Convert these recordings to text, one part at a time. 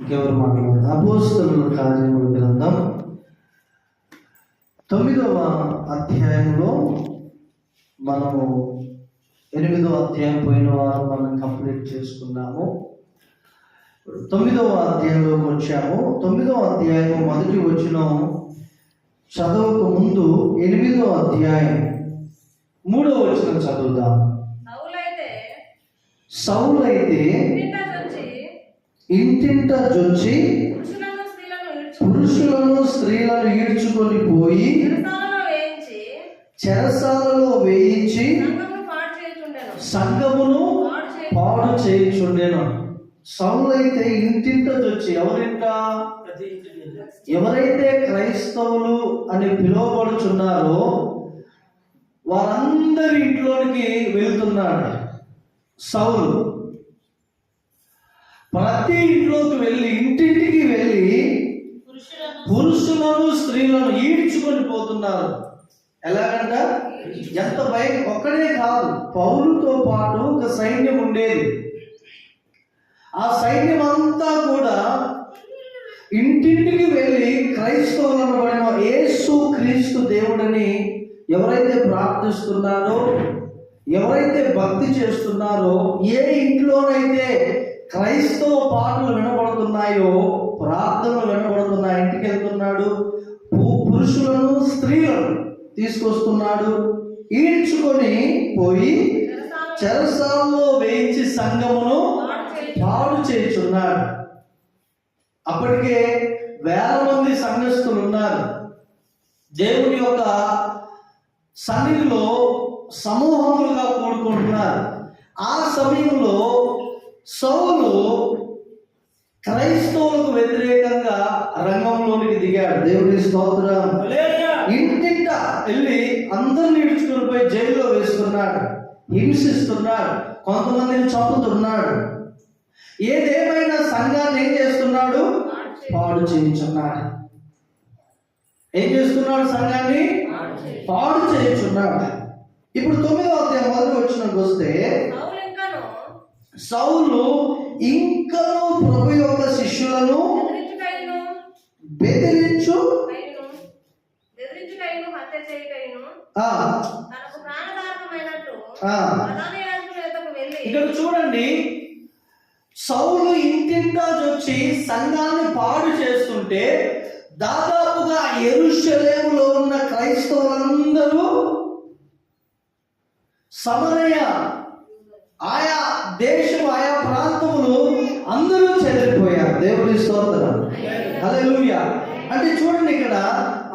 ఇంకెవరు మాట్లాడదు. అపోస్తలుల కార్యముల గ్రంథం 9వ అధ్యాయంలో మనము 8వ అధ్యాయం పోయిన వారం మనం కంప్లీట్ చేసుకున్నాము. 9వ అధ్యాయంలోకి వచ్చాము. 9వ అధ్యాయం మొదటి వచనం చదవక ముందు 8వ అధ్యాయం 3వ వచనం చదువుదాం. సౌలైతే ఇంటింట జొచ్చి పురుషులను స్త్రీలను ఈడ్చుకొని పోయి చెరసాలలో వేయించి సంఘమును పాడు చేయుచుండెను. సౌలైతే ఇంటింట జొచ్చి, ఎవరైతే క్రైస్తవులు అని పిలువబడుచున్నారో వారందరి ఇంట్లోనికి వెళ్తున్నాడు సౌలు. ప్రతి ఇంట్లోకి వెళ్ళి, ఇంటింటికి వెళ్ళి పురుషులను స్త్రీలను ఈడ్చుకొని పోతున్నారు. ఎలాగంట, ఎంత భయం! ఒక్కడే కాదు, పౌలుతో పాటు ఒక సైన్యం ఉండేది. ఆ సైన్యం అంతా కూడా ఇంటింటికి వెళ్ళి క్రైస్తవులు అనబడిన యేసు క్రీస్తు దేవుడిని ఎవరైతే ప్రార్థిస్తున్నారో, ఎవరైతే భక్తి చేస్తున్నారో, ఏ ఇంట్లోనైతే క్రైస్తవ పాటలు వినబడుతున్నాయో, ప్రార్థనలు వినబడుతున్నాయి, ఇంటికి వెళ్తున్నాడు. పురుషులను స్త్రీలను తీసుకొస్తున్నాడు. ఈడ్చుకొని పోయి చెరసాలలో వేయించి సంఘమును పాడు చేయుచున్నాడు. అప్పటికే వేల మంది సంఘస్థులు ఉన్నారు. దేవుని యొక్క సన్నిధిలో సమూహములుగా కూడుకుంటున్నారు. ఆ సమయంలో సౌలు క్రైస్తవులకు వ్యతిరేకంగా రంగంలోనికి దిగాడు. దేవుని స్తోత్రం. ఇంటింట వెళ్ళి అందరిని ఈడ్చుకొని పోయి జైల్లో వేస్తున్నాడు, హింసిస్తున్నాడు, కొంతమందిని చంపుతున్నాడు. ఏదేమైనా సంఘాన్ని ఏం చేస్తున్నాడు? పాడు చేయించున్నాడు. ఏం చేస్తున్నాడు? సంఘాన్ని పాడు చేయించున్నాడు. ఇప్పుడు 9వ అధ్యాయం మొదటి వచనంకి వస్తే, సౌలు ఇంకను ప్రభు యొక్క శిష్యులను బెదిరించు ఇక్కడ చూడండి, సౌలు ఇంటింటా వచ్చి సంఘాన్ని పాడు చేస్తుంటే దాదాపుగా యెరూషలేములో ఉన్న క్రైస్తవులందరూ, సమరయ ఆయా దేశం, ఆయా ప్రాంతములు అందరూ చెదిరిపోయారు. దేవుడి స్తోత్రం. హల్లెలూయా. అంటే చూడండి, ఇక్కడ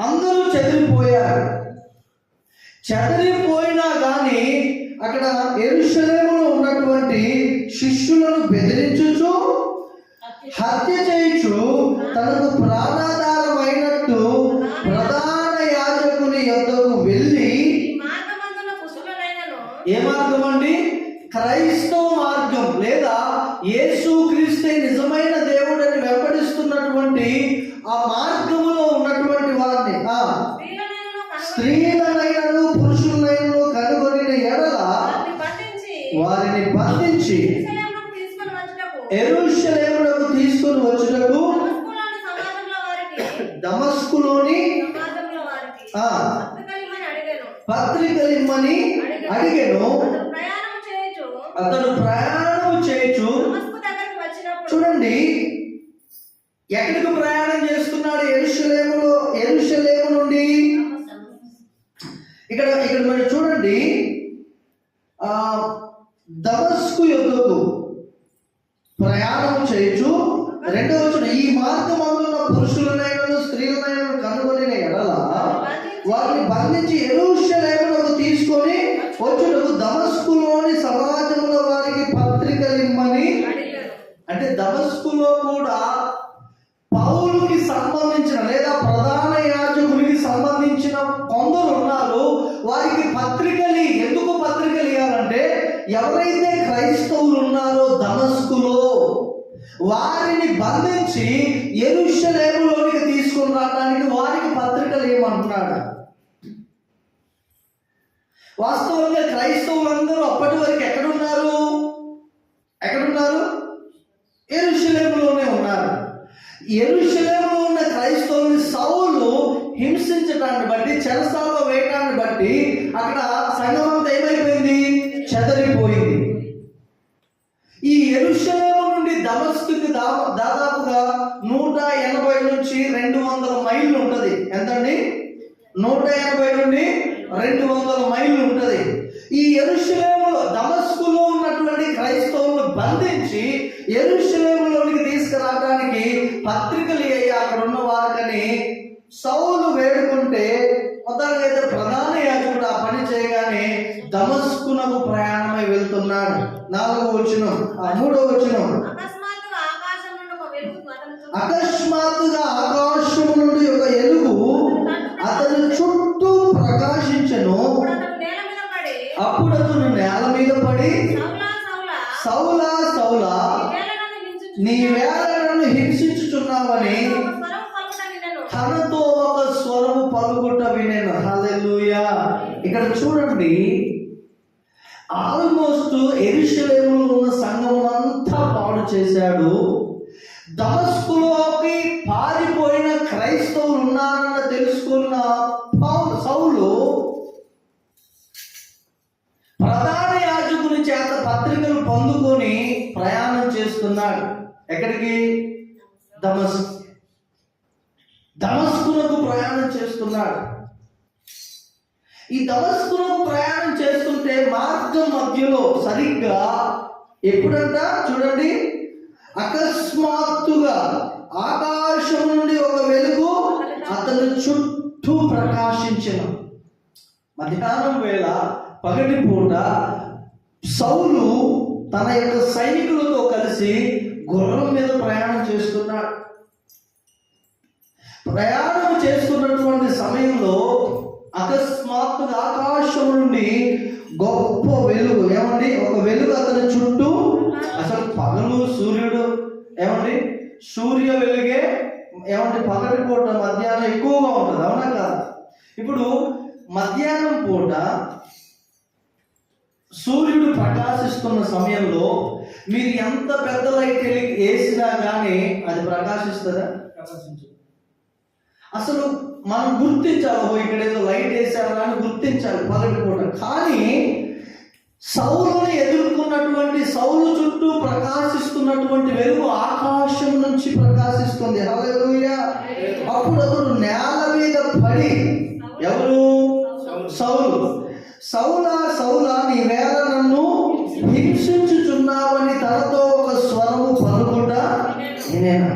అందరూ చెదిరిపోయారు. చెదిరిపోయినా కానీ అక్కడ యెరూషలేములో ఉన్నటువంటి శిష్యులను బెదిరించుచు, హత్య చేయుచు, తనకు ప్రాణాధారమైనట్టు ప్రధాన యాజకుని యొద్దకు వెళ్ళి, ఏ మార్గం అండి? క్రైస్తవ మార్గం, లేదా యేసు క్రీస్తే నిజమైన దేవుడని వెంబడిస్తున్నటువంటి ఆ మార్గములో ఉన్నటువంటి వారిని, స్త్రీలనైనను పురుషులనైనను కనుగొనిన ఎడల వారిని బంధించి యెరూషలేమునకు తీసుకొని వచ్చుటకు దమస్కులోని పత్రికలిమ్మని అడిగెను. అతడు ప్రయాణం చేయొచ్చు. చూడండి, ఎక్కడికి ప్రయాణం చేస్తున్నాడు? యెరూషలేము నుండి ఇక్కడ మరి చూడండి, దమస్కు యొద్దకు ప్రయాణం చేయొచ్చు. రెండవ వచనం, ఈ మార్గమందున పురుషులనైనను స్త్రీలనైనను కనుగొనిన ఎడల వారిని బంధించి యెరూషలేమునకు తీసుకొని వచ్చుటకు దమస్కులోని సమాజముల వారికి పత్రికలిమ్మని. అంటే దమస్కులో కూడా పౌలుకి సంబంధించిన, లేదా ప్రధాన యాజకునికి సంబంధించిన కొందరు ఉన్నారు. వారికి పత్రికలు, ఎందుకు పత్రికలు ఇవ్వాలంటే, ఎవరైతే క్రైస్తవులు ఉన్నారో దమస్కులో వారిని బంధించి యెరూషలేములోనికి తీసుకుని రావడానికి వారికి పత్రికలు ఏమంటున్నాడు. వాస్తవంగా క్రైస్తవులందరూ అప్పటి వరకు ఎక్కడున్నారు? యెరూషలేములోనే ఉన్నారు. యెరూషలేములో ఉన్న క్రైస్తవుని సౌలు హింసించడాన్ని బట్టి, చెరసాలలో వేయడాన్ని బట్టి అక్కడ సంఘం అంతా ఏమైపోయింది? చెదరిపోయింది. ఈ యెరూషలేము నుండి దమస్కుకి దాదాపుగా 180 నుంచి 200 మైళ్ళు ఉంటుంది. ఎంతండి? 180 నుండి 200 మైళ్ళు ఉంటుంది. ఈ యెరూషలేములో, దమస్కులో ఉన్నటువంటి క్రైస్తవులను బంధించి యెరూషలేములోనికి తీసుకురావడానికి పత్రికలు అయ్యి అక్కడ ఉన్న వారికని సౌలు వేడుకుంటే, మొదలైతే ప్రధాన యాజకుడు ఆ పని చేయగానే దమస్కునకు ప్రయాణమై వెళ్తున్నాడు. 4వ వచనం, 3వ వచనం. అకస్మాత్తుగా ఆకాశము నుండి ఒక ఎలుగు అతని చుట్టూ ప్రకాశించెను. అప్పుడు అతను నేల మీద పడి, సౌలా సౌలా, నీవేళ నన్ను హింసించుచున్నావని తనతో ఒక స్వరము పలుకుట వినెను. హల్లెలూయా. ఇక్కడ చూడండి, ఆల్మోస్ట్ యెరూషలేములో ఉన్న సంఘం అంతా పాడు చేశాడు. దమస్కులోకి పారిపోయిన క్రైస్తవులు ఉన్నారన్న తెలుసుకున్న సౌలు ప్రధాన యాజకుని చేత పత్రికలు పొందుకొని ప్రయాణం చేస్తున్నాడు. ఎక్కడికి? దమస్కునకు ప్రయాణం చేస్తున్నాడు. ఈ దమస్కునకు ప్రయాణం చేస్తుంటే మార్గం మధ్యలో సరిగ్గా ఎప్పుడంట చూడండి, అకస్మాత్తుగా ఆకాశం నుండి ఒక వెలుగు అతని చుట్టూ ప్రకాశించిన. మధ్యాహ్నం వేళ, పగటి పూట సౌలు తన యొక్క సైనికులతో కలిసి గుర్రం మీద ప్రయాణం చేస్తున్నాడు. ప్రయాణం చేస్తున్నటువంటి సమయంలో అకస్మాత్తుగా ఆకాశం నుండి గొప్ప వెలుగు, ఏమండి, ఒక వెలుగు అతని చుట్టూ. అసలు పగలు సూర్యుడు, ఏమండి, సూర్య వెలుగే, ఏమండి, పగటి పూట మధ్యాహ్నం ఎక్కువగా ఉంటుంది, అవునా కాదు? ఇప్పుడు మధ్యాహ్నం పూట సూర్యుడు ప్రకాశిస్తున్న సమయంలో మీరు ఎంత పెద్ద లైట్ వేసినా కానీ అది ప్రకాశిస్తుందా? అసలు మనం గుర్తించాలి, ఇక్కడ ఏదో లైట్ వేసారు అని గుర్తించాలి పగటి పూట. కానీ సౌలుని ఎదుర్కొన్నటువంటి, సౌలు చుట్టూ ప్రకాశిస్తున్నటువంటి వెలుగు ఆకాశం నుంచి ప్రకాశిస్తుంది. హల్లెలూయా. అప్పుడు అతడు నేల మీద పడి, ఎవరు? సౌలు, సౌలా సౌలా, నీవేళ నన్ను హింసించుచున్నావని తనతో ఒక స్వరము పలుకుట నేనేనా.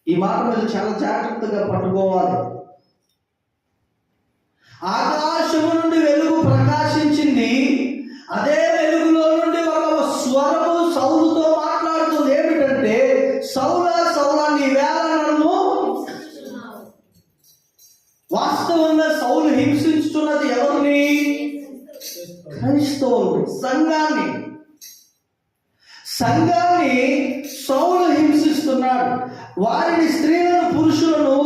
ఈ మాట మీరు చాలా జాగ్రత్తగా పట్టుకోవాలి. ఆకాశము నుండి వెలుగు ప్రకాశించింది, అదే వెలుగులో నుండి ఒక స్వరము సౌలుతో మాట్లాడుతుంది. ఏమిటంటే, సౌలా సౌలా, నీవేళ నన్ను. వాస్తవంగా సౌలు హింసించుతున్నది ఎవరిని? క్రైస్తవులు, సంఘాన్ని. సౌలు హింసిస్తున్నాడు. వారిని, స్త్రీలను, పురుషులను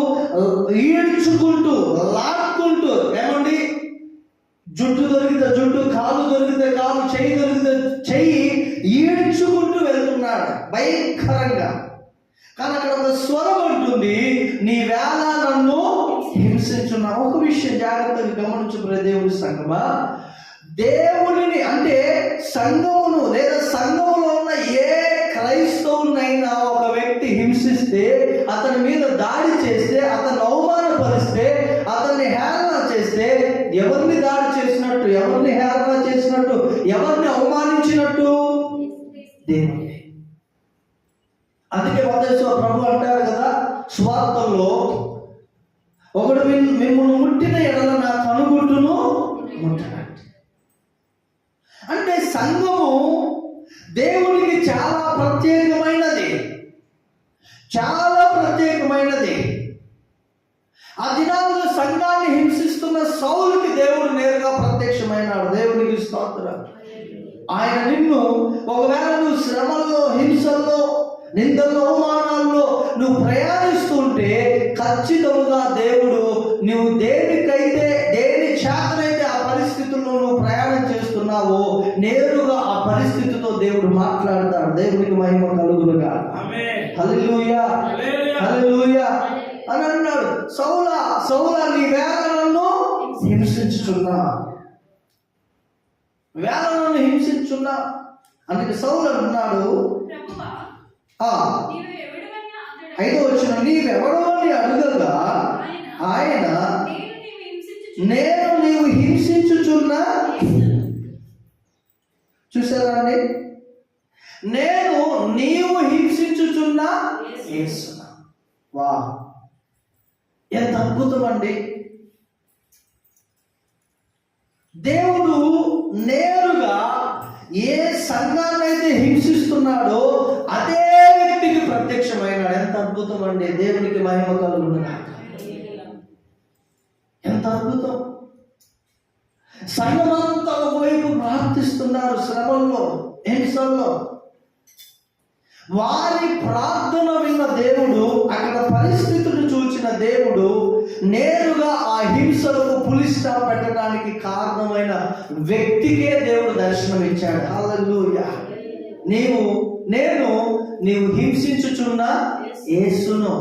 ఈడ్చుకుంటూ, లాక్కుంటూ, ఏమండి, జుట్టు దొరికితే జుట్టు, కాలు దొరికితే కాలు, చెయ్యి దొరికితే చెయ్యి ఈడ్చుకుంటూ వెళ్తున్నాడు భయంకరంగా. కానీ అక్కడ ఒక స్వరం ఉంటుంది, నీవేళ నన్ను హింసించున్నావు. ఒక విషయం జాగ్రత్తగా గమనించు దేవుడి సంఘమా, దేవుడిని అంటే సంఘమును లేదా సంఘములో ఉన్న ఏ క్రైస్తవునైనా ఒక వ్యక్తి హింసిస్తే, అతని మీద దాడి చేస్తే, అతన్ని అవమానపరిస్తే, అతన్ని హేళన చేస్తే, ఎవరిని దాడి చేసినట్టు, ఎవరిని హేళన చేసినట్టు, ఎవరిని అవమానించినట్టు? దేవుణ్ణి. అందుకే మత్తయి ప్రభు అంటారు కదా స్వార్థంలో, ఒకడు మిమ్మల్ని ముట్టిన ఎడల నా కనుగుట్టును ముట్టనండి. అంటే సంఘము దేవునికి చాలా ప్రత్యేకమైనది, చాలా ప్రత్యేకమైనది. ఆ దినాల్లో సంఘాన్ని హింసిస్తున్న సౌలుకి దేవుడు నేరుగా ప్రత్యక్షమైనాడు. దేవునికి స్తోత్రం. ఆయన నిన్ను, ఒకవేళ నువ్వు శ్రమల్లో, హింసల్లో, నిందల్లో, అవమానాల్లో నువ్వు ప్రయాణిస్తుంటే ఖచ్చితంగా దేవుడు నువ్వు దేనికైతే, దేని చేతనైతే ఆ పరిస్థితుల్లో నువ్వు ప్రయాణం చేస్తున్నావో నేరుగా ఆ పరిస్థితితో దేవుడు మాట్లాడతాడు. దేవునికి మహిమ కలుగునుగా. హల్లెలూయా. సౌలా నీ వేళ నన్ను హింసించుచున్నా, వేళ నన్ను హింసించున్నా. అందుకే సౌలు అంటున్నాడు, 5వ వచనం, నీవెవడవని అడుగగా ఆయన నేను నీవు హింసించుచున్నా. చూసారా అండి, నేను నీవు హింసించుచున్నా యేసునా. వా, ఎంత అద్భుతం అండి. దేవుడు నేరుగా ఏ సంఘాన్ని అయితే హింసిస్తున్నాడో అదే వ్యక్తికి ప్రత్యక్షమైనాడు. ఎంత అద్భుతం అండి. దేవునికి మహిమ కలుగును గాక. ఎంత అద్భుతం. సంఘమంతా ఒకవైపు ప్రార్థిస్తున్నారు శ్రమల్లో, హింసల్లో. వారి ప్రార్థన విన్న దేవుడు, అక్కడ పరిస్థితులు చూచిన దేవుడు నేరుగా ఆ హింసలకు పులి స్టాప్ పెట్టడానికి కారణమైన వ్యక్తికే దేవుడు దర్శనం ఇచ్చాడు. హల్లెలూయా. నీవు హింసించుచున్న యేసును.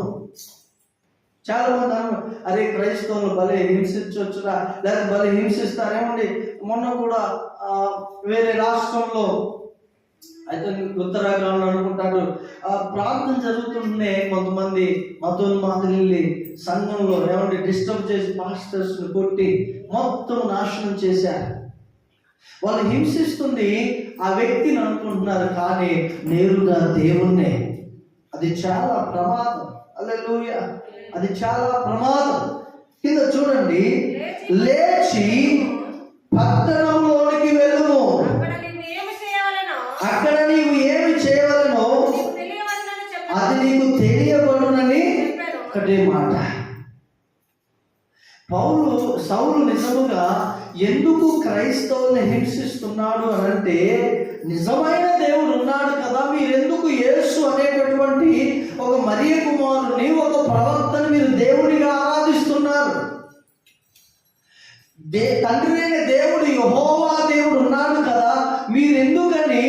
చాలా మంది అన్నారు, అరే క్రైస్తవులు భలే హింసించవచ్చురా, లేకపోతే భలే హింసిస్తారేమండి. మొన్న కూడా వేరే రాష్ట్రంలో అయితే ఉత్తరాఖండ్ అనుకుంటారు, ప్రార్థన జరుగుతుంటే కొంతమంది మతోన్మాదులు వెళ్ళి సంఘంలో ఏమంటే డిస్టర్బ్ చేసి పాస్టర్స్ ని కొట్టి మొత్తం నాశనం చేశారు. వాళ్ళు హింసిస్తుంది ఆ వ్యక్తిని అనుకుంటున్నారు, కానీ నేరుగా దేవుణ్ణే. అది చాలా ప్రమాదం. హల్లెలూయా. అది చాలా ప్రమాదం. కింద చూడండి, లేచి పట్టణంలోనికి వెళ్ళుము, అక్కడ నీవు ఏమి చేయవలనో అది నీకు తెలియబడునని ఒకటే మాట. సౌలు నిజముగా ఎందుకు క్రైస్తవుల్ని హింసిస్తున్నాడు అని అంటే, నిజమైన దేవుడు ఉన్నాడు కదా, మీరెందుకు యేసు అనేటటువంటి ఒక మరియ కుమారుని, ఒక ప్రవక్తని మీరు దేవుడిగా ఆరాధిస్తున్నారు? తండ్రి అయిన దేవుడు యెహోవా దేవుడు ఉన్నాడు కదా, మీరెందుకని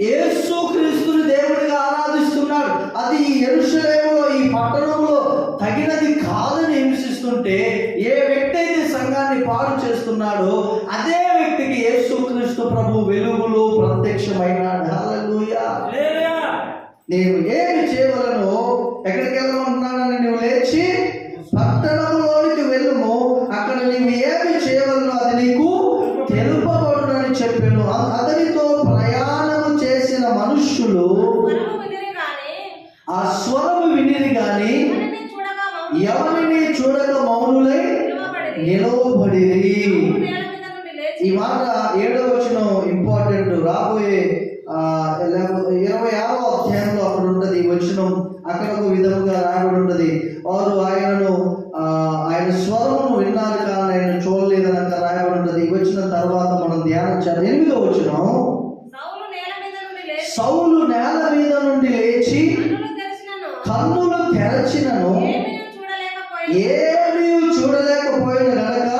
యేసు క్రీస్తుని దేవుడిగా ఆరాధిస్తున్నాడు? అది ఈ యెరూషలేములో, ఈ పట్టణంలో తగినది కాదని హింసిస్తుంటే, ఏ వ్యక్తి అయితే సంఘాన్ని పాడు చేస్తున్నాడో అదే వ్యక్తికి యేసు క్రీస్తు ప్రభు వెలుగులో ప్రత్యక్షమైనాడు. హల్లెలూయా. నేను ఏమి చేయవలనో, ఎక్కడికి వెళ్ళమంటున్నానని, నువ్వు లేచి పట్టణంలోనికి వెళ్ళుము, అక్కడ నీవు ఏమి చేయవలనో అది నీకు తెలుపబడునని చెప్పాను. అతనితో ప్రయాణము చేసిన మనుష్యులు ఆ స్వరము వినిరి గాని ఎవరిని చూడక మౌనులై నిలవబడిరి. ఈ మాట 7వ వచనం ఇంపార్టెంట్. రాబోయే 26వ అధ్యాయంలో అక్కడ ఉంటుంది ఈ వచనం. అక్కడ ఒక విధముగా రాయబడి ఉంటుంది, వారు ఆయన స్వరమును విన్నారు కానీ ఆయన చూడలేదని అక్కడ రాయబడి ఉంటుంది. ఈ వచ్చిన తర్వాత మనం ధ్యానం చేయాలి. 8వ వచనం, సౌలు నేల మీద నుండి లేచి కన్నులు తెరచినను ఏమీ చూడలేకపోయిన గనక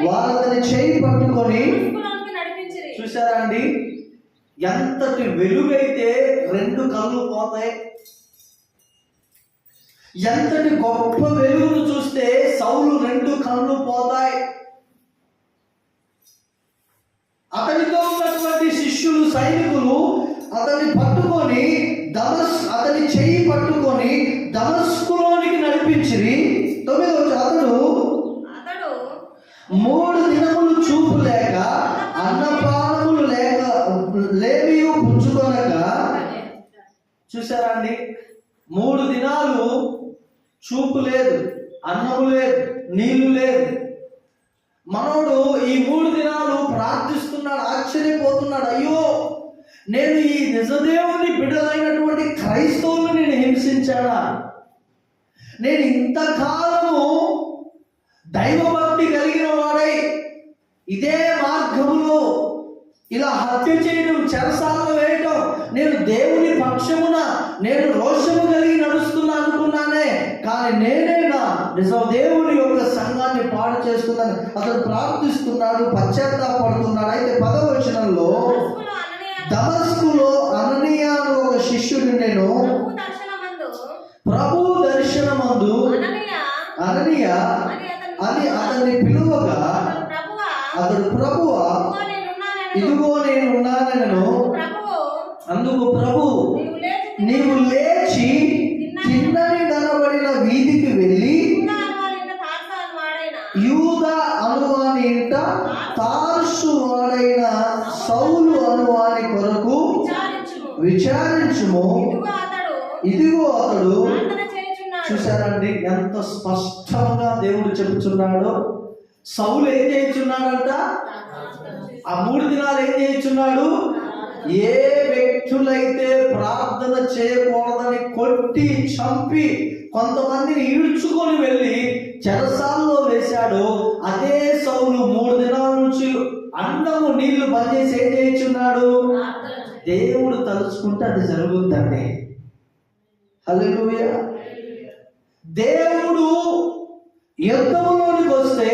వారిని చేయి పట్టుకొని. చూసారా అండి, ఎంతటి వెలుగైతే 2 కళ్ళు పోతాయి. ఎంతటి గొప్ప వెలుగును చూస్తే సౌలు 2 కళ్ళు పోతాయి. అతనితో ఉన్నటువంటి శిష్యులు, సైనికులు అతన్ని పట్టుకొని అతని చెయ్యి పట్టుకొని దమస్కులోనికి నడిపించిరి. 9వ అతడు 3 దినములు చూపు లేక అన్నపానములు లేవియు పుచ్చుకొనక. చూసారా అండి, 3 దినాలు చూపు లేదు, అన్నము లేదు, నీళ్లు లేదు. మనోడు ఈ 3 దినాలు ప్రార్థిస్తున్నాడు, ఆశ్చర్యపోతున్నాడు. అయ్యో, నేను ఈ నిజదేవుని బిడ్డలైనటువంటి క్రైస్తవులను నేను హింసించానా? నేను ఇంతకాలము దైవభక్తి కలిగిన వాడై ఇదే మార్గములో ఇలా హత్య చేయడం, చెరసాలలో వేయటం, నేను దేవుని పక్షమున నేను రోషము కలిగి నడుస్తున్నా అనుకున్నానే, కానీ నేనేనా నిజం దేవుని యొక్క సంఘాన్ని పాడు చేస్తున్నాను. అతను ప్రార్థిస్తున్నాడు, పశ్చాత్తాపడుతున్నాడు. అయితే 10వ వచనంలో, దమస్కులో అననీయ అను ఒక శిష్యుడు నేను ప్రభు దర్శనమందు అననీయ అతన్ని పిలువగా అతడు ప్రభువా ఇదిగో నేనున్నానను. అందుకు ప్రభు నీవు లేచి కిందని నడబడిన వీధికి వెళ్ళి యూదా అనువాని ఇంట తార్సు వాడైన సౌలు అనువాని కొరకు విచారించుము. ఇదిగో అతడు. చూసారండి ఎంత స్పష్టంగా దేవుడు చెబుతున్నాడో. సౌలు ఏం చేయించున్నాడంట? ఆ 3 దినాలు ఏం చేయించున్నాడు? ఏ వ్యక్తులైతే ప్రార్థన చేయకూడదని కొట్టి చంపి కొంతమందిని ఈడ్చుకొని వెళ్ళి చెరసాల్లో వేశాడు, అదే సౌలు 3 దినాల నుంచి అన్నము నీళ్లు బంద్ చేసి ఏం చేయించున్నాడు? దేవుడు తలుచుకుంటే అది జరుగుతుందండి. హల్లెలూయా. దేవుడు యుద్ధంలోనికి వస్తే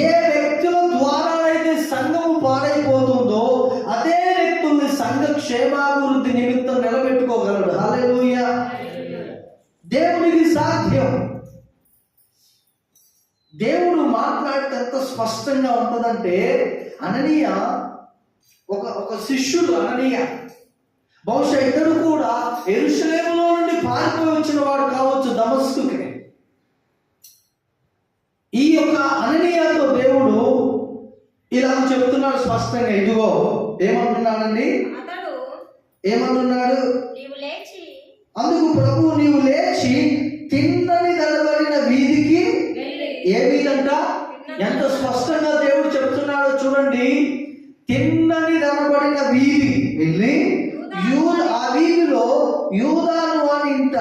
ఏ వ్యక్తుల ద్వారా అయితే సంఘము పాడైపోతుందో అదే వ్యక్తుల్ని సంఘ క్షేమాభివృద్ధి నిమిత్తం నిలబెట్టుకోగలడు. హల్లెలూయా. దేవుడికి సాధ్యం. దేవుడు మాట్లాడితే ఎంత స్పష్టంగా ఉంటుందంటే, అననీయ ఒక శిష్యుడు అననీయ, బహుశా ఇతడు కూడా యెరూషలేములో నుండి పారిపోయి వచ్చిన వాడు కావచ్చు దమస్కుకి. ఈ యొక్క అననీయతో దేవుడు ఇలా చెప్తున్నాడు స్పష్టంగా. ఇదిగో ఏమంటున్నాడండి? ఏమంటున్నాడు? అందుకు ప్రభు నీవు లేచి తిన్నని నడబడిన వీధికి. ఏ వీధంట? ఎంత స్పష్టంగా దేవుడు చెప్తున్నాడో చూడండి. తిన్నని నడబడిన వీధి వెళ్ళి ఆ వీధిలో యూదాను వాని ఇంట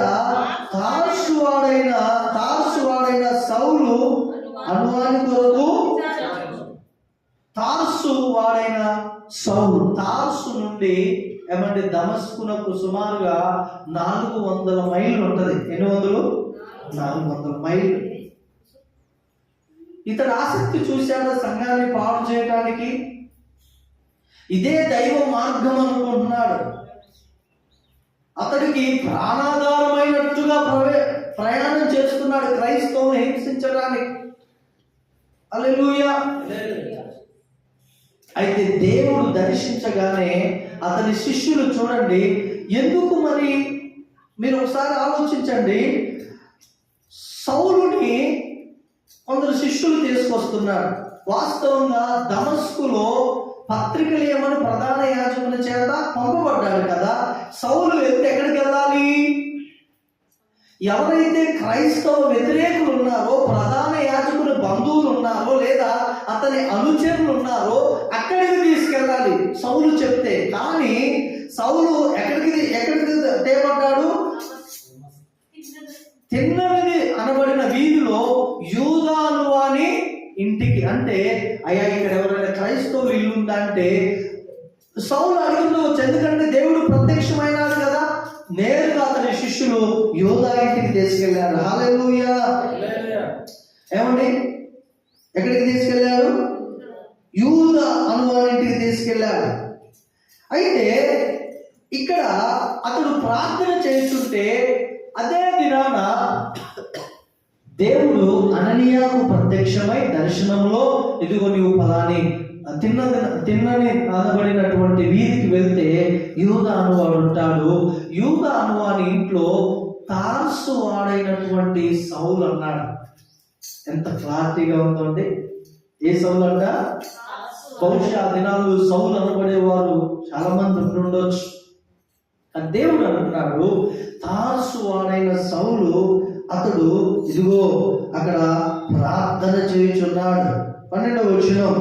తార్సు వాడైన సౌలు అనువాని కొరకు. తార్సు వాడైన సౌలు. తార్సు నుండి ఏమంటే దమస్కునకు సుమారుగా 400 మైళ్ళు ఉంటది. ఎన్ని వందలు? 400 మైళ్ళు. ఇతడు ఆసక్తి చూశాడు సంఘాన్ని పాడు చేయడానికి. ఇదే దైవ మార్గం అనుకుంటున్నాడు. అతడికి ప్రాణాధారమైనట్టుగా ప్రయాణం చేస్తున్నాడు క్రైస్తవుని హింసించడానికి. హల్లెలూయా. అయితే దేవుడు దర్శించగానే అతని శిష్యులు చూడండి, ఎందుకు మరి మీరు ఒకసారి ఆలోచించండి. సౌలుని కొందరు శిష్యులు తీసుకొస్తున్నారు. వాస్తవంగా దమస్కులో పత్రికలు ఏమని ప్రధాన యాజకుల చేత పంపబడ్డాడు కదా. సౌలు వెళ్తే ఎక్కడికి వెళ్ళాలి? ఎవరైతే క్రైస్తవ వ్యతిరేకులు ఉన్నారో, ప్రధాన యాజకుల బంధువులు ఉన్నారో, లేదా అతని అనుచరులు ఉన్నారో అక్కడికి తీసుకెళ్ళాలి సౌలు చెప్తే. కానీ సౌలు ఎక్కడికి తేపడ్డాడు? తిన్నది అనబడిన వీధిలో యూదా అనువాని ఇంటికి. అంటే అయ్యా ఇక్కడ ఎవరైనా క్రైస్తవులు ఇల్లు ఉందా అంటే సౌలు అడుగుండవచ్చు. ఎందుకంటే దేవుడు ప్రత్యక్షమైనాడు కదా. నేరుగా అతని శిష్యులు యూదా ఇంటికి తీసుకెళ్లారు. హల్లెలూయా. ఏమండి ఎక్కడికి తీసుకెళ్లారు? యూదా అనువాని ఇంటికి తీసుకెళ్లారు. అయితే ఇక్కడ అతడు ప్రార్థన చేస్తుంటే అదే దినాన దేవుడు అననీయాకు ప్రత్యక్షమై దర్శనంలో, ఇదిగో నీవు ఫలాని తిన్నని అనబడినటువంటి వీధికి వెళ్తే యూదా అనువాడు ఉంటాడు. యూదా అనువాని ఇంట్లో తార్సు వాడైనటువంటి సౌలు అన్నాడు. ఎంత క్లారిటీగా ఉందండి. ఏ సౌలు అంట? బహుశా దినాలు సౌలు అనబడేవారు చాలా మంది ఉండొచ్చు. దేవుడు అంటున్నాడు తార్సు వాడైన సౌలు అతడు ఇదిగో అక్కడ ప్రార్థన చేయుచున్నాడు. 12వ వచనం.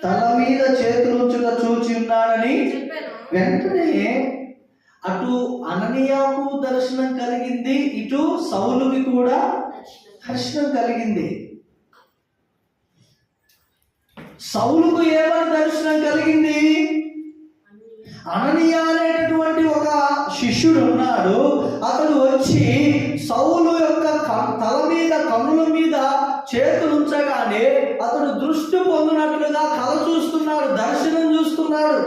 తల మీద చేతులుంచుట చూచి ఉన్నాడని వెంటనే అటు అననీయాకు దర్శనం కలిగింది, ఇటు సౌలుకి కూడా దర్శనం కలిగింది. సౌలుకు ఏమని దర్శనం కలిగింది? అననీయ అనేటటువంటి ఒక శిష్యుడు ఉన్నాడు. అతడు వచ్చి సౌలు యొక్క తల మీద కన్నుల మీద చేతులు ఉంచగానే అతడు దృష్టి పొందినట్లుగా కల చూస్తున్నాడు, దర్శనం చూస్తున్నాడు.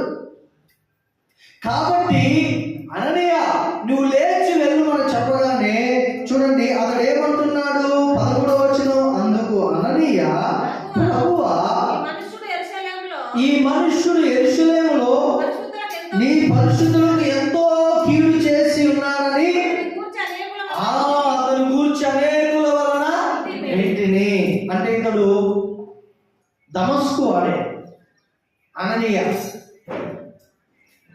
కాబట్టి అననీయ నువ్వు లేచి వెళ్ళు అని చెప్పగానే చూడండి అతడు ఏమంటున్నాడు? 11వ వచనం, అందుకు అననీయ ప్రభువా ఈ మనుష్యుడు యెరూషలేములో నీ పరిశుద్ధులకు ఎంతో కీడు చేసి ఉన్నాడని అతను గూర్చి అనేకుల వలన వింటిని. అంటే ఇతడు దమస్కు వాడే అననీయ.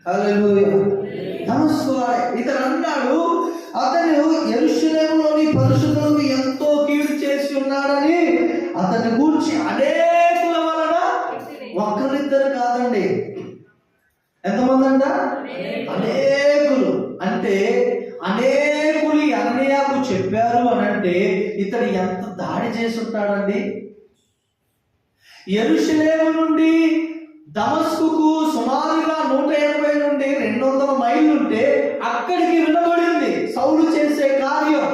హల్లెలూయా. దమస్కు వాడే. ఇతడు అన్నాడు అతను యెరూషలేములోని పరిశుద్ధులకు ఎంతో కీడు చేసి ఉన్నాడని అతని గూర్చి అనేకుల వలన, ఒక్కరిద్దరు కాదండి, ఎంతమంది అంట? అనేకులు. అంటే అనేకులు అననీయాకు చెప్పారు అని అంటే ఇతడు ఎంత దాడి చేసి ఉంటాడండి. యెరూషలేము నుండి దమస్కుకు సుమారుగా 180 నుండి 200 మైళ్ళు ఉంటే అక్కడికి వినబడింది సౌలు చేసే కార్యం.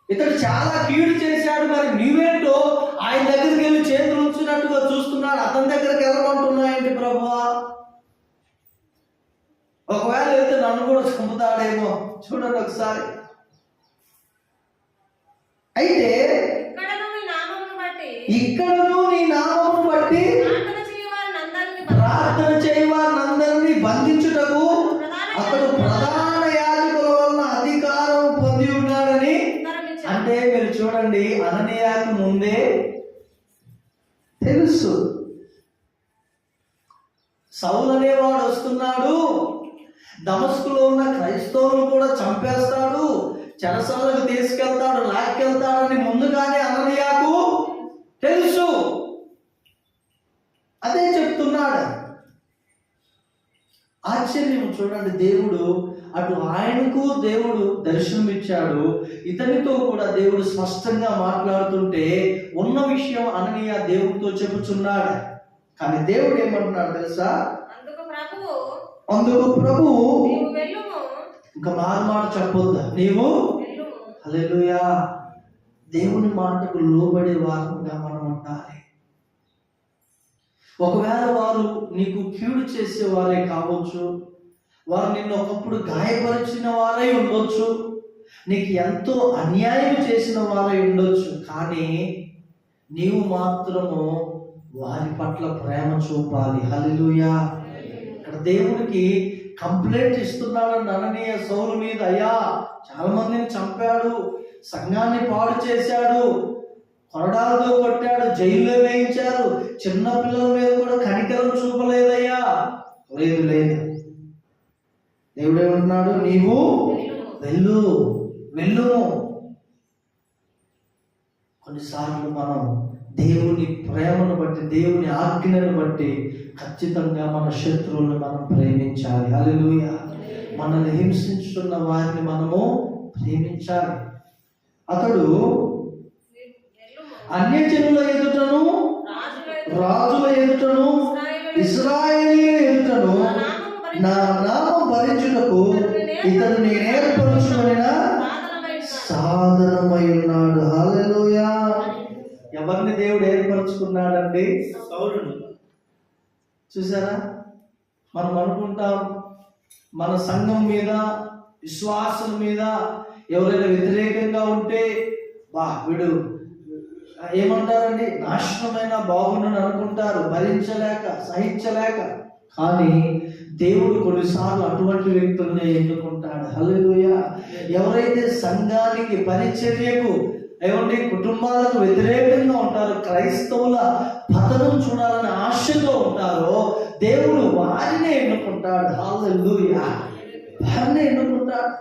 ఇతడు చాలా కీడు చేశాడు, మరి నీవేంటో ఆయన దగ్గరికి వెళ్ళి చేతులు ఉంచినట్టుగా చూస్తున్నాడు, అతని దగ్గరికి వెళ్ళమంటున్నాయండి ప్రభువా? ఒకవేళ వెళ్తే నన్ను కూడా చంపుతాడేమో, చూడండి ఒకసారి. అయితే ఇక్కడను నీ నామమును బట్టి ప్రార్థన చేయవారినందరినీ బంధించుటకు అతడు ప్రధాన యాజకుల వలన అధికారం పొంది ఉన్నాడని. అంటే మీరు చూడండి, అననీయాకు ముందే తెలుసు సౌలు అనేవాడు వస్తున్నాడు, దమస్కులో ఉన్న క్రైస్తవులు కూడా చంపేస్తాడు, చెరసాలకు తీసుకెళ్తాడు, లాక్కెళ్తాడని ముందుగానే అననీయాకు తెలుసు. అదే చెప్తున్నాడు. ఆశ్చర్యం చూడండి, దేవుడు అటు ఆయనకు దేవుడు దర్శనం ఇచ్చాడు, ఇతనితో కూడా దేవుడు స్పష్టంగా మాట్లాడుతుంటే ఉన్న విషయం అననీయ దేవుడితో చెప్పుచున్నాడు. కానీ దేవుడు ఏమంటున్నాడు తెలుసా? అందుకు ప్రభు ఇంకా మాట చెప్పొద్దా నీవు. హల్లెలూయా. దేవుని మాటకు లోబడే వారంగా మనం ఉండాలి. ఒకవేళ వారు నీకు కీడు చేసే వారే కావచ్చు, వారు నిన్ను ఒకప్పుడు గాయపరిచిన వారై ఉండొచ్చు, నీకు ఎంతో అన్యాయం చేసిన వారై ఉండొచ్చు, కానీ నీవు మాత్రము వారి పట్ల ప్రేమ చూపాలి. హల్లెలూయా. ఇక్కడ దేవుడికి కంప్లైంట్ ఇస్తున్నాడు అననీయ సౌలు మీద. అయ్యా, చాలా మందిని చంపాడు, సంఘాన్ని పాడు చేశాడు, కొరడాలతో కొట్టాడు, జైల్లో వేయించారు, చిన్న పిల్లల మీద కూడా కనికరం చూపలేదయ్యా. లేదు లేదు, దేవుడు ఏమంటున్నాడు? నీవు వెళ్ళు వెళ్ళు. కొన్నిసార్లు మనం దేవుని ప్రేమను బట్టి, దేవుని ఆజ్ఞను బట్టి ఖచ్చితంగా మన శత్రువులను మనం ప్రేమించాలి. హల్లెలూయా. మనల్ని హింసించుతున్న వారిని మనము ప్రేమించాలి. అతడు అన్యజనుల ఎదుటను, రాజుల ఎదుటను, ఇశ్రాయేలీయుల ఎదుటను నా నామం భరించుటకు ఇతడు నేను ఏర్పరచుకొనిన సాధనమై ఉన్నాడు. హల్లెలూయా. ఎవరిని దేవుడు ఏర్పరచుకున్నాడండి? సౌలుని. చూసారా? మనం అనుకుంటాం మన సంఘం మీద, విశ్వాసం మీద ఎవరైనా వ్యతిరేకంగా ఉంటే వీడు ఏమంటారండి, నాశనమైన బాగుండని అనుకుంటారు, భరించలేక సహించలేక. కానీ దేవుడు కొన్నిసార్లు అటువంటి వ్యక్తుల్ని ఎన్నుకుంటాడు. హల్లెలూయా. ఎవరైతే సంఘానికి, పరిచర్యకు, ఏమంటే కుటుంబాలకు వ్యతిరేకంగా ఉంటారో, క్రైస్తవుల పతనం చూడాలని ఆశతో ఉంటారో, దేవుడు వారిని ఎన్నుకుంటాడు. హల్లెలూయా. వారిని ఎన్నుకుంటాడు.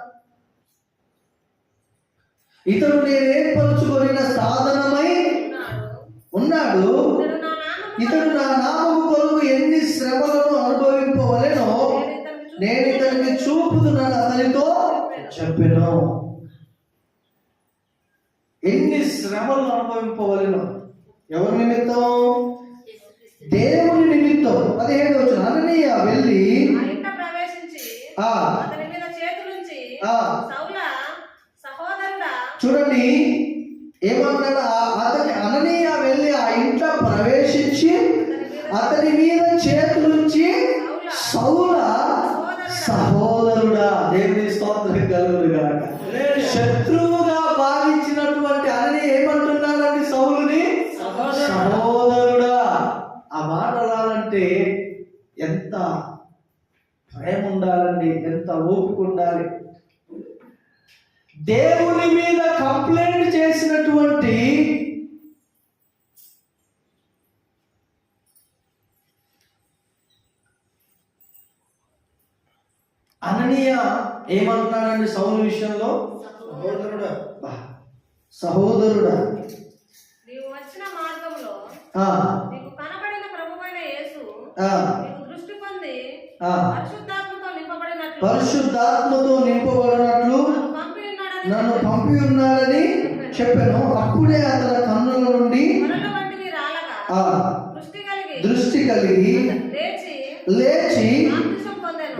ఇతడు నేను ఏర్పరచుకొనిన సాధనమై ఉన్నాడు, ఇతడు నా నామము కొరకు ఎన్ని శ్రమలను అనుభవింపవలెనో నేను ఇతనికి చూపుతున్నాను అతనితో చెప్పెను. ఎన్ని శ్రమలను అనుభవింపవలెనో ఎవరి నిమిత్తం? దేవుని నిమిత్తం. 17వ వచనం, అననీయ వెళ్ళి చూడండి ఏమన్నాడు? అతని అననీయ వెళ్ళి ఆ ఇంట్లో ప్రవేశించి అతని మీద చేతులుంచి సౌల ఉండాలండి, ఎంత ఓపిక ఉండాలి. దేవుని మీద కంప్లైంట్ చేసినటువంటి అననీయ ఏమంటున్నాడండి సౌలు విషయంలో? సహోదరుడా, నీవు వచ్చిన మార్గంలో నీకు కనబడిన ప్రభువైన యేసు నీకు దృష్టి పొంది పరిశుద్ధాత్మతో నింపబడినట్లు నన్ను పంపి ఉన్నాడని చెప్పాను. అప్పుడే అతని కన్నుల నుండి దృష్టి కలిగి లేచి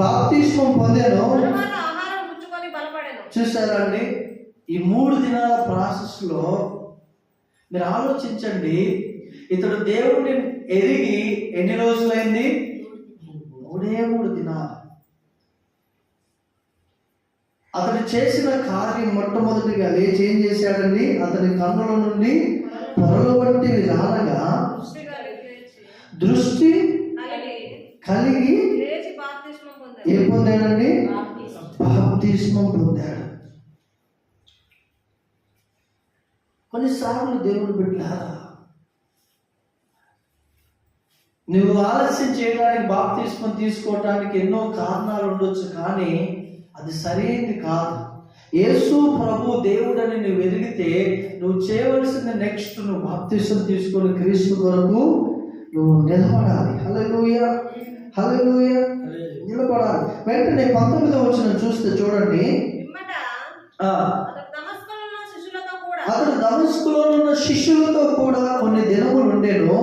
బాప్తిస్మం పొందాను. చూసారండి, ఈ 3 దినాల ప్రాసెస్ లో మీరు ఆలోచించండి. ఇతడు దేవుడిని ఎరిగి ఎన్ని రోజులైంది? 3 దినాలు. అతడు చేసిన కార్యం మొట్టమొదటిగా లేచి ఏం చేశాడండి? అతని కన్నుల నుండి పొరల వంటివి రానగా దృష్టి కలిగి ఏం పొందాడండి? బాప్తిస్మం పొందాడు. కొన్నిసార్లు దేవుడు బిడ్డలారా, నువ్వు ఆలస్యం చేయడానికి, బాప్తిస్మం తీసుకోవడానికి ఎన్నో కారణాలు ఉండొచ్చు, కానీ అది సరైనది కాదు. యేసు ప్రభు దేవుడని నువ్వు ఎరిగితే నువ్వు చేయవలసిన నెక్స్ట్ నువ్వు బాప్తిస్మం తీసుకొని క్రీస్తు కొరకు నువ్వు నిలబడాలి. హల్లెలూయా, హల్లెలూయా, నిలబడాలి. వెంటనే 19వ వచనం చూస్తే చూడండి, అతడు దమస్కులో ఉన్న శిష్యులతో కూడా కొన్ని దినములు ఉండేను.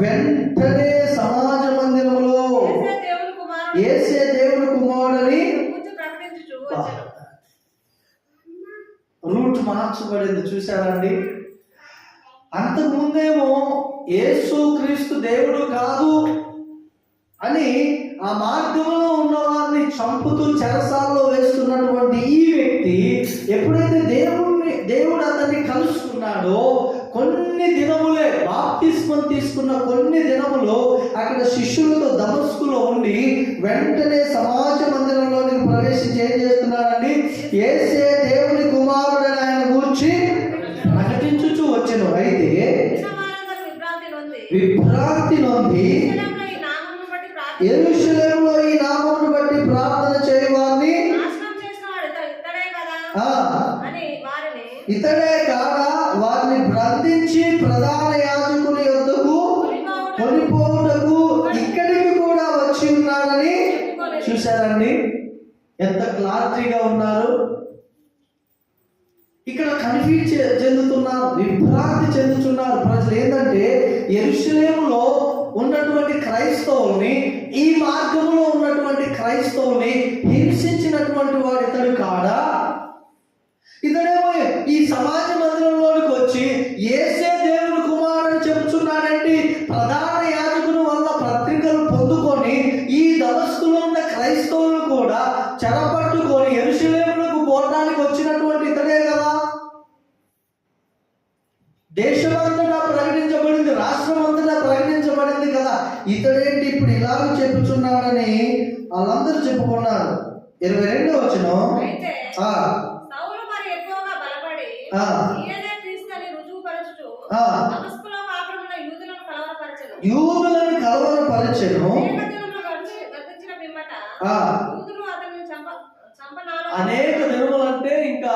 వెంటనే సమాజ మందిరంలో యేసే దేవుని కుమారుడని రూట్ మార్చబడింది. చూసారండి, అంతకుముందేమో యేసు క్రీస్తు దేవుడు కాదు అని ఆ మార్గంలో ఉన్న వారిని చంపుతూ చెరసాల్లో వేస్తున్నటువంటి ఈ వ్యక్తి ఎప్పుడైతే దేవుడు అతన్ని కలుసుకున్నాడో కొన్ని దినములే, బాప్తిస్మం తీసుకున్న కొన్ని దినములు అక్కడ శిష్యులతో దమస్కులో ఉండి వెంటనే సమాజ మందిరంలోనికి ప్రవేశించి ఏం చేస్తున్నాడండి? యేసే దేవుని కుమారుడని ఆయన గురించి ప్రకటించుచూ వచ్చెను. అయితే విభ్రాంతి నొంది యెరూషలేములో ఈ నామమును బట్టి ప్రార్థన చేయవారిని ఇతడే కాగా వారిని బంధించి ప్రధాన యాజకుని యొద్దకు కొనిపోవుటకు ఇక్కడికి కూడా వచ్చి ఉన్నాడని. చూశారండి ఎంత క్లారిటీగా ఉన్నారు. ఇక్కడ కన్ఫ్యూజ్ చెందుతున్నారు, విభ్రాంతి చెందుతున్నారు ప్రజలు. ఏంటంటే యెరూషలేములో ఉన్నటువంటి క్రైస్తవుల్ని, ఈ మార్గంలో ఉన్నటువంటి క్రైస్తవుల్ని హింసించినటువంటి వాడు ఇతడు కాడా? ఇతడేమో ఈ సమాజ మందిరంలోనికి వచ్చి యేసే దేవుని కుమారుడు చెబుతున్నాడండి. ప్రధాన యాజకుని వల్ల పత్రికలు పొందుకొని ఈ దమస్కులో ఉన్న క్రైస్తవులు కూడా చెరపట్టుకొని యెరూషలేములకు పోవడానికి వచ్చినటువంటి ఇతడే కదా. దేశమంతటా ప్రకటించబడింది, రాష్ట్రం అంతటా ప్రకటించబడింది కదా. ఇతడేంటి ఇప్పుడు ఇలాగ చెప్పుచున్నాడని వాళ్ళందరూ చెప్పుకున్నారు. 22వ వచనం, యూదులను కలవరపరచెను. అనేక దినములు అంటే ఇంకా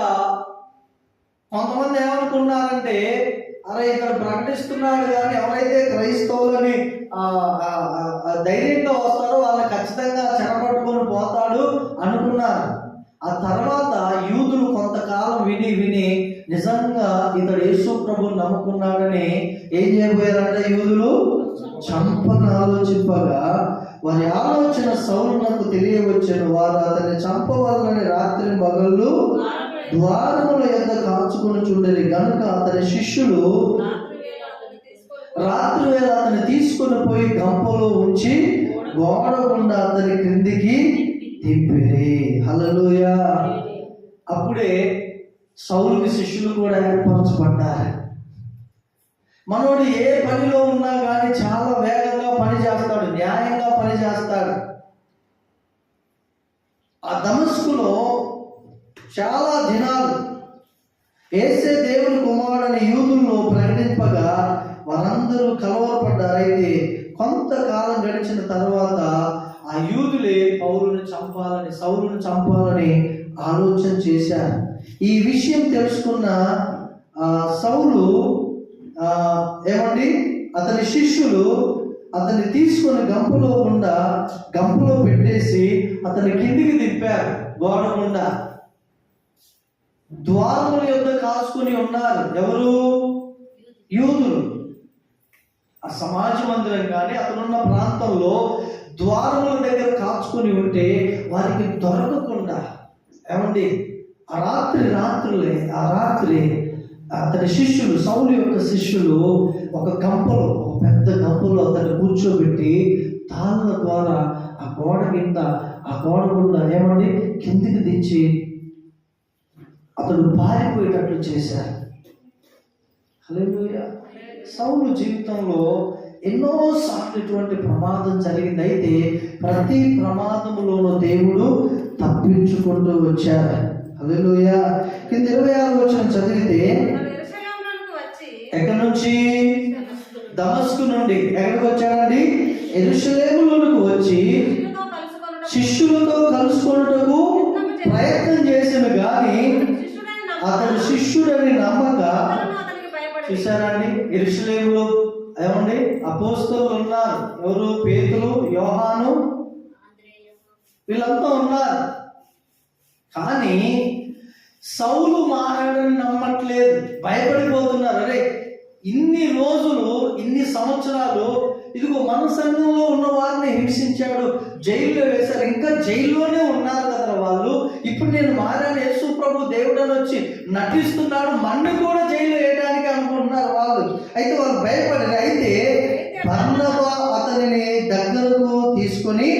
కొంతమంది ఏమనుకున్నారంటే, అరే ఇతడు ప్రకటిస్తున్నాడు కానీ ఎవరైతే క్రైస్తవులని ధైర్యంగా వస్తారో వాళ్ళని ఖచ్చితంగా చెరపట్టుకొని పోతాడు అనుకున్నారు. ఆ తర్వాత యూదులు కొంతకాలం విని నిజంగా ఇతడు యేసు ప్రభువుని నమ్ముకున్నాడని ఏం చేయబోయారంటే యూదులు చంపని ఆలోచింపగా వారి ఆలోచన సౌలునకు తెలియవచ్చెను. వారు అతన్ని చంపవాలని రాత్రి పగళ్ళు ద్వారముల యొద్ద కాచుకుని చూడని గనుక అతని శిష్యులు రాత్రి వేళ అతన్ని తీసుకుని పోయి గంపలో ఉంచి గోడ గుండా అతని క్రిందికి దింపిరి. హల్లెలూయా. అప్పుడే సౌలుకి శిష్యులు కూడా ఏర్పరచబడ్డారు. మనోడు ఏ పనిలో ఉన్నా కానీ చాలా వేగంగా పని చేస్తాడు, న్యాయంగా పని చేస్తాడు. ఆ దమస్కులో చాలా దినాలు యేసే దేవుని కుమారుడని యూదుల్లో ప్రకటింపగా వారందరూ కలవరపడ్డారు. అయితే కొంతకాలం గడిచిన తర్వాత ఆ యూదులే సౌలును చంపాలని ఆలోచన చేశారు. ఈ విషయం తెలుసుకున్న సౌలు అతని శిష్యులు అతన్ని తీసుకొని గంపలో పెట్టేసి అతని కిందికి దింపారు. గోడ గుండా ద్వారముల యొద్ద కాచుకొని ఉన్నారు. ఎవరు? యూదులు. ఆ సమాజ మందిరం కానీ అతనున్న ప్రాంతంలో ద్వారముల దగ్గర కాచుకొని ఉంటే వారికి దొరకకుండా ఆ రాత్రి అతని శిష్యులు, సౌలు యొక్క శిష్యులు ఒక పెద్ద గంపలో అతన్ని కూర్చోబెట్టి తాళ్ళ ద్వారా ఆ గోడ గుండా కిందికి దించి అతడు పారిపోయేటట్లు చేశారు. హల్లెలూయా. సౌలు జీవితంలో ఎన్నోసార్లు ఇటువంటి ప్రమాదం జరిగింది. అయితే ప్రతి ప్రమాదములోనూ దేవుడు తప్పించుకుంటూ వచ్చారు. హల్లెలూయా. కింద 26వ వచనం చదివితే ఎక్కడి నుంచి? దమస్కు నుండి ఎక్కడికి వచ్చాడండి? యెరూషలేములోనికి వచ్చి శిష్యులతో కలుసుకొనుటకు ప్రయత్నం చేసిన గాని అతడు శిష్యుడని నమ్మక. చూసారండి, యెరూషలేములో అపోస్తలులు ఉన్నారు. ఎవరు? పేతురు, యోహాను, వీళ్ళంతా ఉన్నారు. కానీ సౌలు మారాడని నమ్మట్లేదు, భయపడిపోతున్నారు. అరే, ఇన్ని రోజులు, ఇన్ని సంవత్సరాలు ఇదిగో మన సంఘంలో ఉన్న వారిని హింసించాడు, జైల్లో వేశారు, ఇంకా జైల్లోనే ఉన్నారు కదా వాళ్ళు. ఇప్పుడు నేను మారాను, యేసు ప్రభు దేవుడని వచ్చి నటిస్తున్నాడు, మన్ను కూడా జైల్లో వేయడానికి అనుకుంటున్నారు వాళ్ళు. అయితే వాళ్ళు భయపడారు. అయితే బర్నబా అతనిని దగ్గరకు తీసుకొని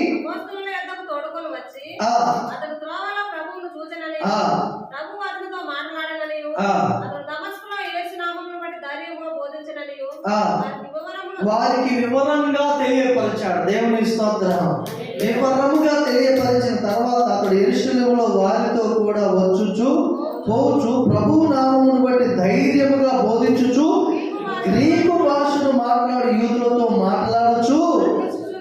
వారికి వివరంగా తెలియపరిచాడు. దేవుని స్తోత్రం. వివరముగా తెలియపరిచిన తర్వాత అతడు యెరూషలేములో వారితో కూడా పోవచ్చు ప్రభువు నామమును బట్టి ధైర్యముగా బోధించుచు గ్రీకు భాషను మాట్లాడు యూదులతో మాట్లాడుచు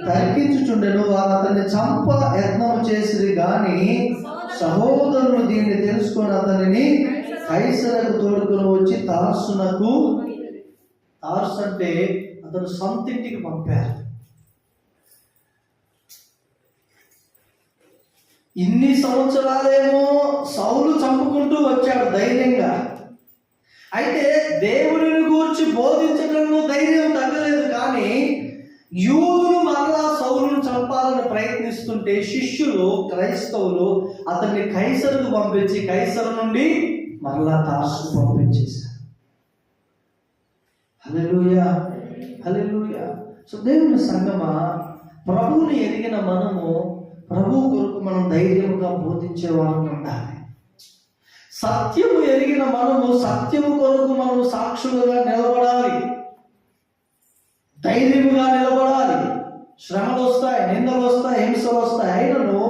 తర్కించుచుండెను. వారు అతన్ని చంప యత్నం చేసిరి గాని సహోదరులు దీన్ని తెలుసుకొని అతనిని కైసరకు తోడుకొని వచ్చి తార్సు అంటే అతను సొంతింటికి పంపారు. ఇన్ని సంవత్సరాలేమో సౌలు చంపుకుంటూ వచ్చాడు ధైర్యంగా. అయితే దేవుడిని గూర్చి బోధించడంలో ధైర్యం తగ్గలేదు. కానీ యూదులు మరలా సౌలును చంపాలని ప్రయత్నిస్తుంటే శిష్యులు, క్రైస్తవులు అతన్ని కైసరుకు పంపించి కైసరు నుండి మరలా తార్సుకు పంపించేశారు. హల్లెలూయా, హల్లెలూయా. సో దేవుని సంగమా, ప్రభువుని ఎరిగిన మనము ప్రభువు కొరకు మనం ధైర్యముగా బోధించే వాళ్ళని ఉండాలి. సత్యము ఎరిగిన మనము సత్యము కొరకు మనం సాక్షులుగా నిలబడాలి, ధైర్యముగా నిలబడాలి. శ్రమలు వస్తాయి, నిందలు వస్తాయి, హింసలు వస్తాయి. అయినను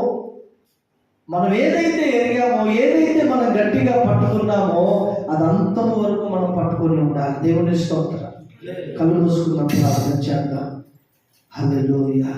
మనం ఏదైతే ఎరిగామో, ఏదైతే మనం గట్టిగా పట్టుకున్నామో అది అంతము వరకు మనం పట్టుకొని ఉండాలి. దేవుని స్తోత్రం. కళ్ళు మూసుకున్నప్పుడు ప్రార్థన చేద్దాం. హల్లెలూయా.